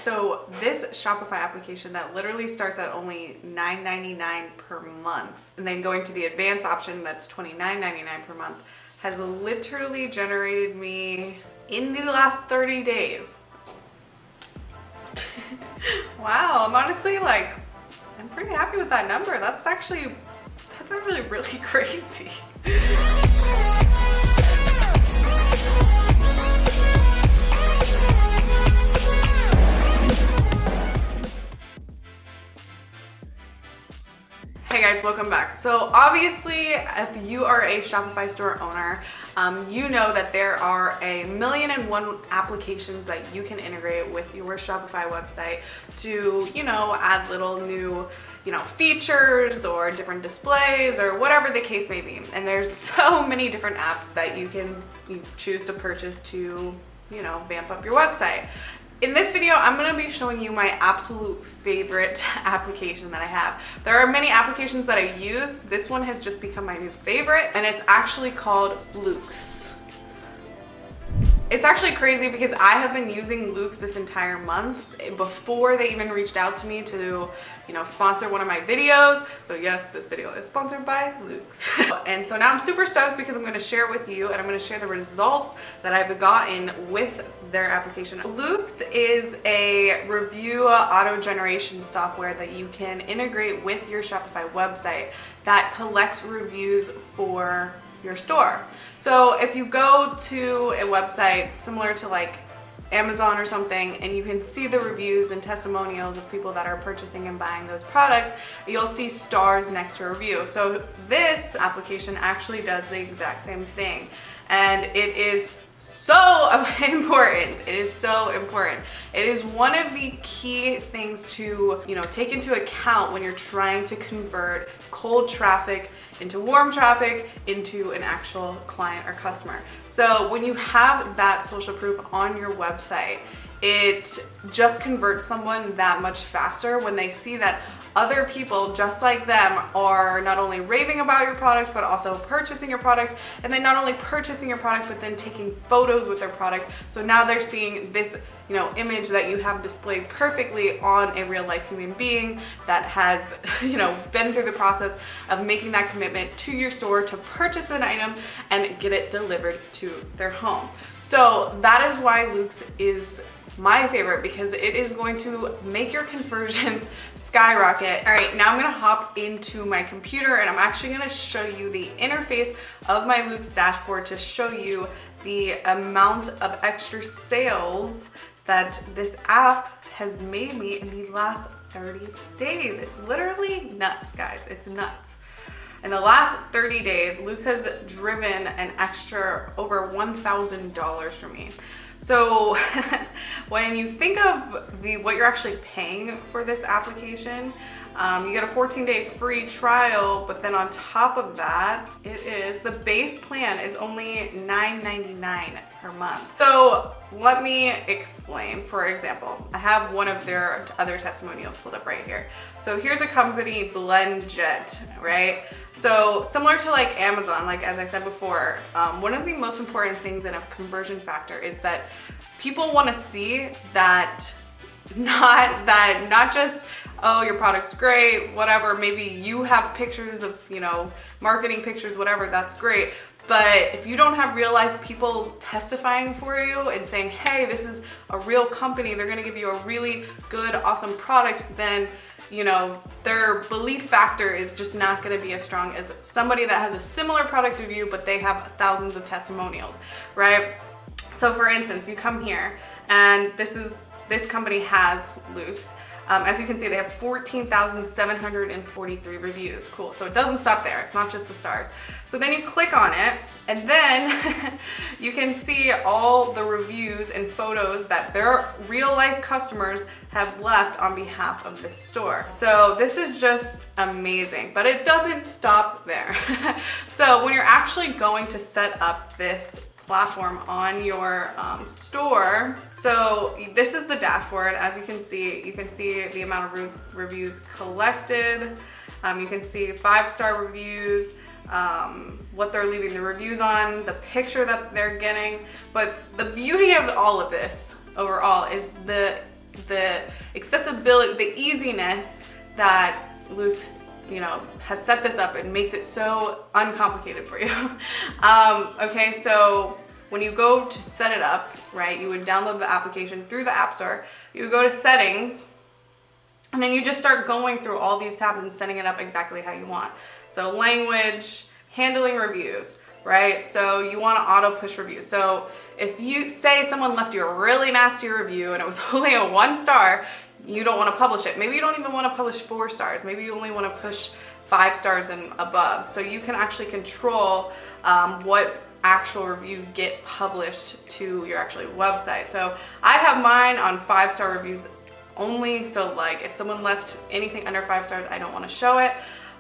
so this Shopify application that literally starts at only $9.99 per month, and then going to the advanced option that's $29.99 per month, has literally generated me in the last 30 days. Wow, I'm honestly like, I'm pretty happy with that number. That's actually really crazy. Hey guys, welcome back. So obviously, if you are a Shopify store owner, you know that there are 1,000,001 applications that you can integrate with your Shopify website to, add little new, features or different displays or whatever the case may be. And there's so many different apps that you choose to purchase to, vamp up your website. In this video, I'm going to be showing you my absolute favorite application that I have. There are many applications that I use. This one has just become my new favorite, and it's actually called Loox. It's actually crazy because I have been using Loox this entire month before they even reached out to me to, sponsor one of my videos. So yes, this video is sponsored by Loox. And so now I'm super stoked because I'm going to share with you, and I'm going to share the results that I've gotten with their application. Loox is a review auto generation software that you can integrate with your Shopify website that collects reviews for your store. So if you go to a website similar to like Amazon or something, and you can see the reviews and testimonials of people that are purchasing and buying those products, you'll see stars next to a review. So this application actually does the exact same thing, and it is so important. It is so important. It is one of the key things to, take into account when you're trying to convert cold traffic into warm traffic into an actual client or customer. So when you have that social proof on your website, it just converts someone that much faster when they see that other people just like them are not only raving about your product, but also purchasing your product, and then not only purchasing your product, but then taking photos with their product. So now they're seeing this, image that you have displayed perfectly on a real life human being that has, been through the process of making that commitment to your store to purchase an item and get it delivered to their home. So that is why Loox is my favorite, because it is going to make your conversions skyrocket. All right, now I'm gonna hop into my computer, and I'm actually gonna show you the interface of my Loox dashboard to show you the amount of extra sales that this app has made me in the last 30 days. It's literally nuts, guys. It's nuts. In the last 30 days, Loox has driven an extra over $1,000 for me. So when you think of what you're actually paying for this application, you get a 14-day free trial, but then on top of that, the base plan is only $9.99 per month. So let me explain. For example, I have one of their other testimonials pulled up right here. So here's a company, BlendJet, right? So similar to like Amazon, like as I said before, one of the most important things in a conversion factor is that people want to see that not just, oh, your product's great, whatever, maybe you have pictures of, marketing pictures, whatever, that's great. But if you don't have real life people testifying for you and saying, hey, this is a real company, they're gonna give you a really good, awesome product, then, their belief factor is just not gonna be as strong as somebody that has a similar product of you, but they have thousands of testimonials, right? So for instance, you come here, and this company has Loox. As you can see, they have 14,743 reviews. Cool. So it doesn't stop there. It's not just the stars. So then you click on it, and then you can see all the reviews and photos that their real life customers have left on behalf of this store. So this is just amazing, but it doesn't stop there. So when you're actually going to set up this platform on your store. So this is the dashboard. As you can see the amount of reviews collected. You can see 5-star reviews, what they're leaving the reviews on, the picture that they're getting. But the beauty of all of this overall is the the accessibility, the easiness that Loox, has set this up and makes it so uncomplicated for you. Okay, so when you go to set it up, right, you would download the application through the App Store. You would go to settings, and then you just start going through all these tabs and setting it up exactly how you want. So language, handling reviews, right? So you want to auto push reviews. So if you say someone left you a really nasty review and it was only a 1 star, you don't want to publish it. Maybe you don't even want to publish 4 stars. Maybe you only want to push 5 stars and above. So you can actually control what actual reviews get published to your actual website. So I have mine on 5-star reviews only. So like if someone left anything under 5 stars, I don't want to show it.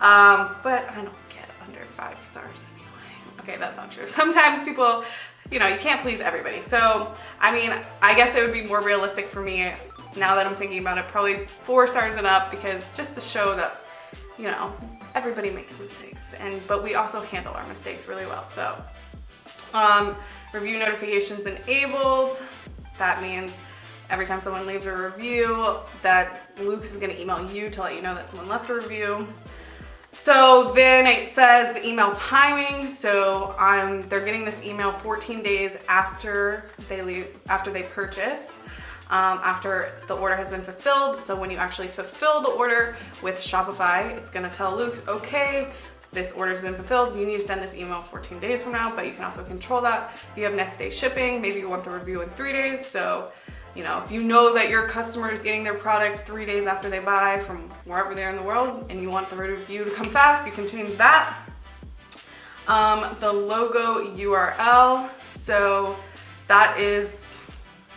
But I don't get under 5 stars anyway. Okay, that's not true. Sometimes people, you can't please everybody. So, I mean, I guess it would be more realistic for me now that I'm thinking about it, probably 4 stars and up, because just to show that, everybody makes mistakes, but we also handle our mistakes really well. So, review notifications enabled. That means every time someone leaves a review, that Loox is going to email you to let you know that someone left a review. So then it says the email timing. So they're getting this email 14 days after they purchase, after the order has been fulfilled. So when you actually fulfill the order with Shopify, it's going to tell Loox, okay, this order's been fulfilled. You need to send this email 14 days from now, but you can also control that. You have next day shipping. Maybe you want the review in 3 days. So, if you know that your customer is getting their product 3 days after they buy from wherever they're in the world and you want the review to come fast, you can change that. The logo URL. So that is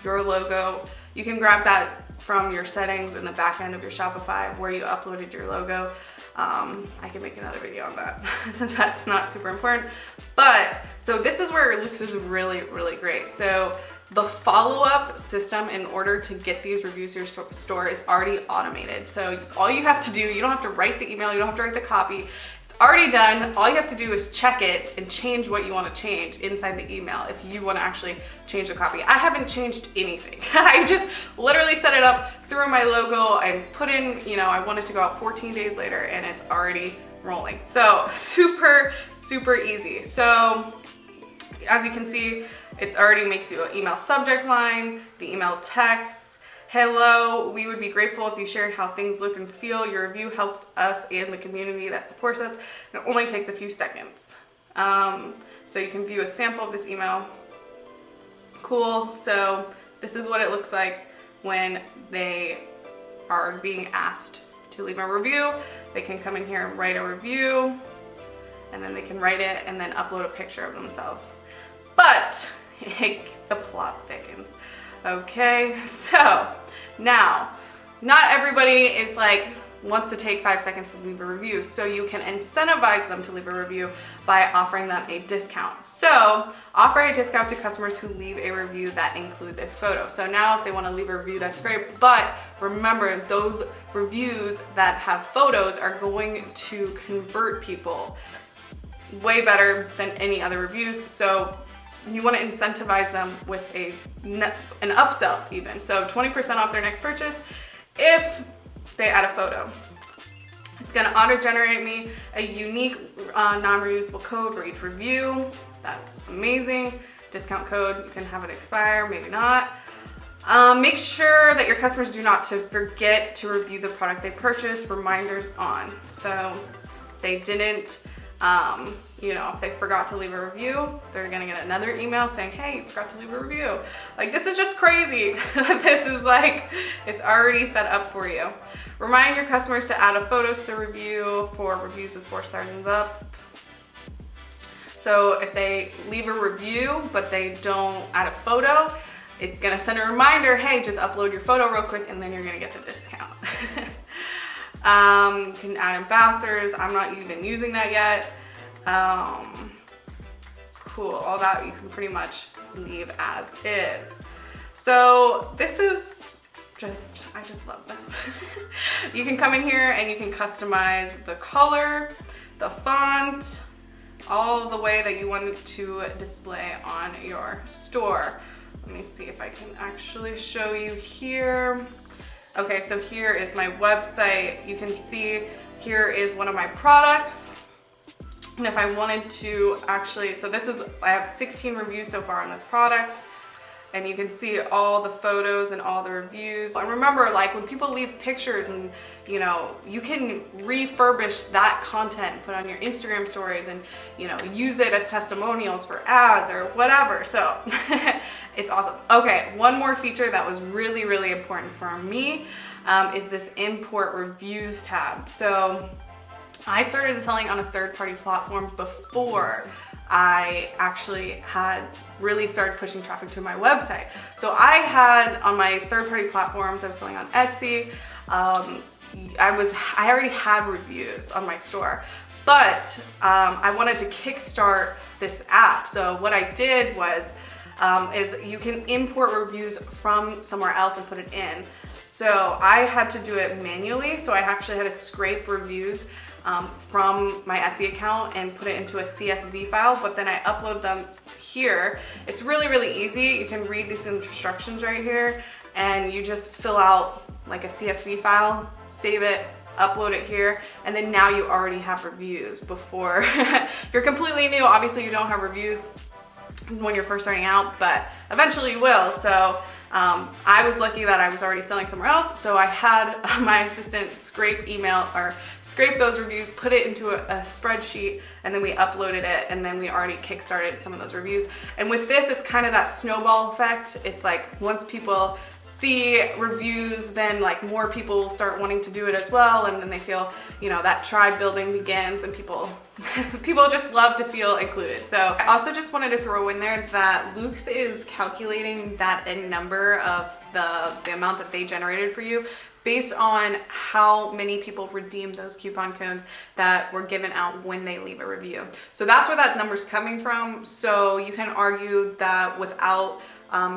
your logo. You can grab that from your settings in the back end of your Shopify where you uploaded your logo. I can make another video on that. That's not super important. But, so this is where Loox is really, really great. So the follow-up system in order to get these reviews to your store is already automated. So all you have to do, you don't have to write the email, you don't have to write the copy. It's already done. All you have to do is check it and change what you want to change inside the email if you want to actually change the copy. I haven't changed anything. I just literally set it up, threw in my logo, and put in, I want it to go out 14 days later, and it's already rolling. So super, super easy. So as you can see, it already makes you an email subject line, the email text. Hello, we would be grateful if you shared how things look and feel. Your review helps us and the community that supports us. It only takes a few seconds. So you can view a sample of this email. Cool, so this is what it looks like when they are being asked to leave a review. They can come in here and write a review, and then they can write it and then upload a picture of themselves. But the plot thickens. Okay, so now, not everybody wants to take 5 seconds to leave a review, so you can incentivize them to leave a review by offering them a discount. So offer a discount to customers who leave a review that includes a photo. So now if they want to leave a review, that's great, but remember, those reviews that have photos are going to convert people way better than any other reviews. So you want to incentivize them with an upsell even. So 20% off their next purchase if they add a photo. It's going to auto-generate me a unique non-reusable code for each review. That's amazing. Discount code, you can have it expire, maybe not. Make sure that your customers do not forget to review the product they purchased. Reminders on. So they didn't, if they forgot to leave a review, they're gonna get another email saying, hey, you forgot to leave a review. This is just crazy. This is it's already set up for you. Remind your customers to add a photo to the review for reviews with 4 stars and up. So if they leave a review, but they don't add a photo, it's gonna send a reminder, hey, just upload your photo real quick, and then you're gonna get the discount. You can add ambassadors. I'm not even using that yet. Cool, all that you can pretty much leave as is. So this is I just love this. You can come in here and you can customize the color, the font, all the way that you want it to display on your store. Let me see if I can actually show you here. Okay, so here is my website. You can see here is one of my products. And if I wanted to actually, so this is, I have 16 reviews so far on this product. And you can see all the photos and all the reviews. And remember, like when people leave pictures and you know, you can refurbish that content, put on your Instagram stories and you know, use it as testimonials for ads or whatever. So it's awesome. Okay, one more feature that was really, really important for me is this import reviews tab. So I started selling on a third-party platform before I actually had really started pushing traffic to my website. So I had on my third-party platforms, I was selling on Etsy. I already had reviews on my store, but I wanted to kickstart this app. So what I did was, is you can import reviews from somewhere else and put it in. So I had to do it manually. So I actually had to scrape reviews from my Etsy account and put it into a CSV file, but then I upload them here. It's really, really easy. You can read these instructions right here and you just fill out like a CSV file, save it, upload it here, and then now you already have reviews. Before, if you're completely new, obviously you don't have reviews when you're first starting out, but eventually you will. So I was lucky that I was already selling somewhere else, so I had my assistant scrape those reviews, put it into a spreadsheet, and then we uploaded it, and then we already kickstarted some of those reviews. And with this, it's kind of that snowball effect. It's like once people see reviews, then like more people will start wanting to do it as well, and then they feel, you know, that tribe building begins, and people just love to feel included. So I also just wanted to throw in there that Loox is calculating that end number of the amount that they generated for you based on how many people redeemed those coupon codes that were given out when they leave a review. So that's where that number's coming from. So you can argue that without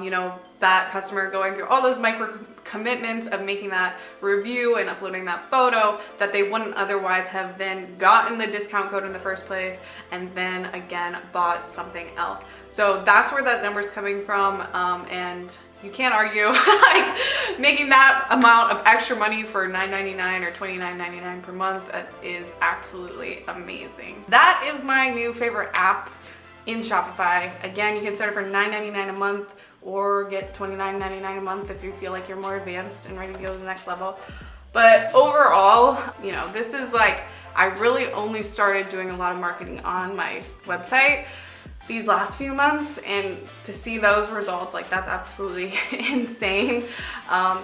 you know, that customer going through all those micro commitments of making that review and uploading that photo, that they wouldn't otherwise have then gotten the discount code in the first place and then again bought something else. So that's where that number's coming from, and you can't argue like making that amount of extra money for $9.99 or $29.99 per month. That is absolutely amazing. That is my new favorite app in Shopify. Again, you can start it for $9.99 a month or get $29.99 a month if you feel like you're more advanced and ready to go to the next level. But overall, you know, this is like, I really only started doing a lot of marketing on my website these last few months, and to see those results, like that's absolutely insane.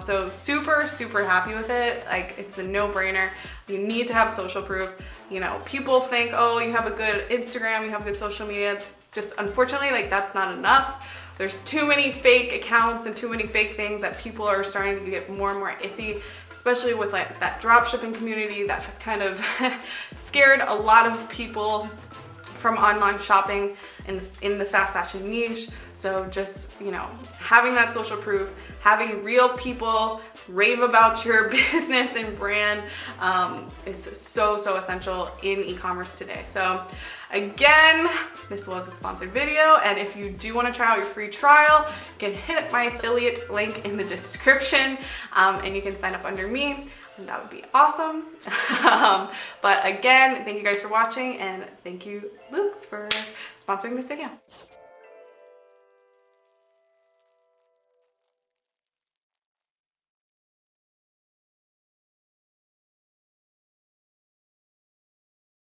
So super, super happy with it. Like it's a no-brainer. You need to have social proof. You know, people think, oh, you have a good Instagram, you have good social media. Just unfortunately, like that's not enough. There's too many fake accounts and too many fake things that people are starting to get more and more iffy, especially with like that drop shipping community that has kind of scared a lot of people from online shopping in the fast fashion niche. So just, you know, having that social proof, having real people rave about your business and brand is so, so essential in e-commerce today. So again, this was a sponsored video, and if you do want to try out your free trial, you can hit my affiliate link in the description, and you can sign up under me. That would be awesome. But again, thank you guys for watching, and thank you, Loox, for sponsoring this video.